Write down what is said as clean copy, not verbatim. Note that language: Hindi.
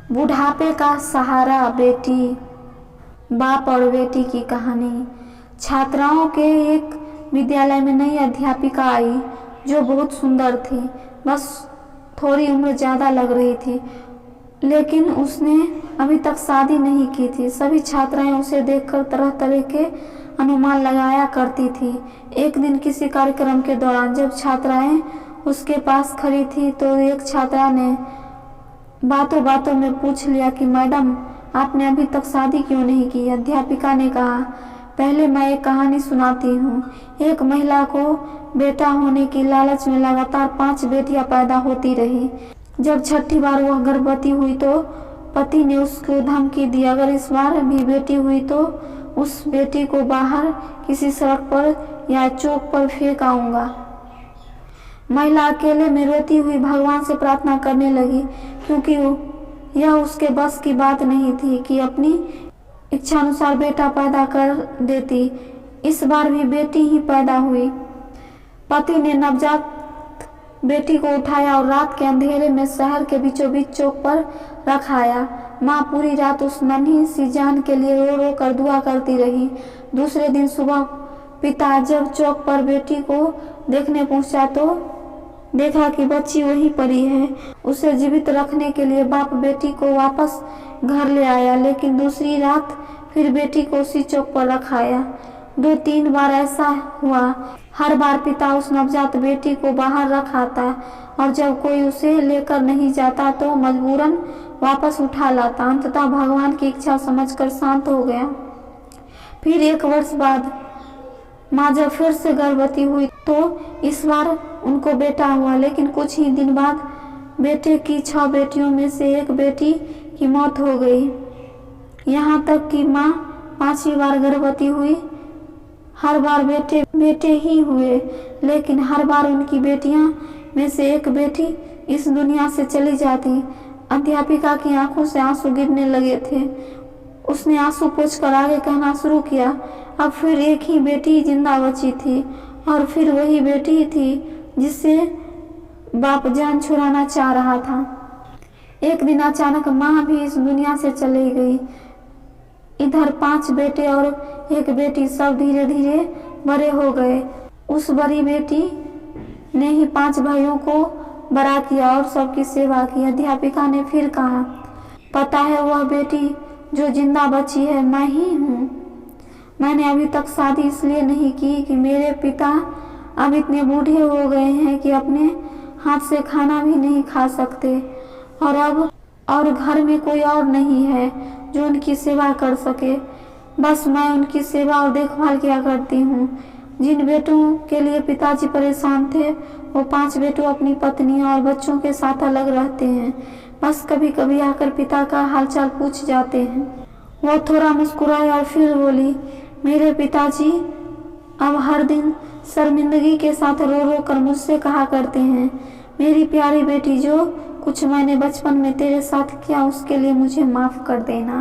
बुढ़ापे का सहारा, बेटी, बाप और बेटी की कहानी। छात्राओं के एक विद्यालय में नई अध्यापिका आई जो बहुत सुंदर थी। बस थोड़ी उम्र ज़्यादा लग रही थी, लेकिन उसने अभी तक शादी नहीं की थी। सभी छात्राएं उसे देखकर तरह तरह के अनुमान लगाया करती थी। एक दिन किसी कार्यक्रम के दौरान जब छात्राएं उसके पास खड़ी थी तो एक छात्रा ने बातों बातों में पूछ लिया कि मैडम, आपने अभी तक शादी क्यों नहीं की? अध्यापिका ने कहा, पहले मैं एक कहानी सुनाती हूँ। एक महिला को बेटा होने की लालच में लगातार 5 बेटियां पैदा होती रही। जब छठी बार वह गर्भवती हुई तो पति ने उसको धमकी दी, अगर इस बार भी बेटी हुई तो उस बेटी को बाहर किसी सड़क पर या चौक पर फेंक आऊंगा। महिला अकेले में रोती हुई भगवान से प्रार्थना करने लगी, क्योंकि यह उसके बस की बात नहीं थी कि अपनी इच्छानुसार बेटा पैदा कर देती। इस बार भी बेटी ही पैदा हुई। पति ने नवजात बेटी को उठाया और रात के अंधेरे में शहर के बीचों बीच चौक पर रखाया। माँ पूरी रात उस नन्ही सी जान के लिए रो रो कर दुआ करती रही। दूसरे दिन सुबह पिता जब चौक पर बेटी को देखने पहुंचा तो देखा कि बच्ची वहीं पड़ी है। उसे जीवित रखने के लिए बाप बेटी को वापस घर ले आया, लेकिन दूसरी रात फिर बेटी को उसी चौक पर रखाया। 2-3 बार ऐसा हुआ। हर बार पिता उस नवजात बेटी को बाहर रख आता और जब कोई उसे लेकर नहीं जाता तो मजबूरन वापस उठा लाता। अंततः भगवान की इच्छा समझकर शांत हो गया। फिर 1 वर्ष बाद माँ जब फिर से गर्भवती हुई तो इस बार उनको बेटा हुआ, लेकिन कुछ ही दिन बाद बेटे की 6 बेटियों में से एक बेटी की मौत हो गई। यहाँ तक कि माँ 5वीं बार गर्भवती हुई। हर बार बेटे बेटे ही हुए, लेकिन हर बार उनकी बेटियां में से एक बेटी इस दुनिया से चली जाती। अध्यापिका की आंखों से आंसू गिरने लगे थे। उसने आंसू पोंछकर आगे कहना शुरू किया, अब फिर एक ही बेटी जिंदा बची थी और फिर वही बेटी थी जिससे बाप जान छुड़ाना चाह रहा था। एक दिन अचानक माँ भी इस दुनिया से चली गई। इधर 5 बेटे और एक बेटी सब धीरे धीरे बड़े हो गए। उस बड़ी बेटी ने ही 5 भाइयों को बड़ा किया और सबकी सेवा की। अध्यापिका ने फिर कहा, पता है वह बेटी जो जिंदा बची है मैं ही हूँ। मैंने अभी तक शादी इसलिए नहीं की कि मेरे पिता अब इतने बूढ़े हो गए हैं कि अपने हाथ से खाना भी नहीं खा सकते और घर में कोई और नहीं है जो उनकी सेवा कर सके। बस मैं उनकी सेवा और देखभाल किया करती हूँ। जिन बेटों के लिए पिताजी परेशान थे वो 5 बेटों अपनी पत्नी और बच्चों के साथ अलग रहते हैं। बस कभी कभी आकर पिता का हालचाल पूछ जाते हैं। वो थोड़ा मुस्कुराई और फिर बोली, मेरे पिताजी अब हर दिन शर्मिंदगी के साथ रो रो कर मुझसे कहा करते हैं, मेरी प्यारी बेटी, जो कुछ मैंने बचपन में तेरे साथ किया उसके लिए मुझे माफ कर देना।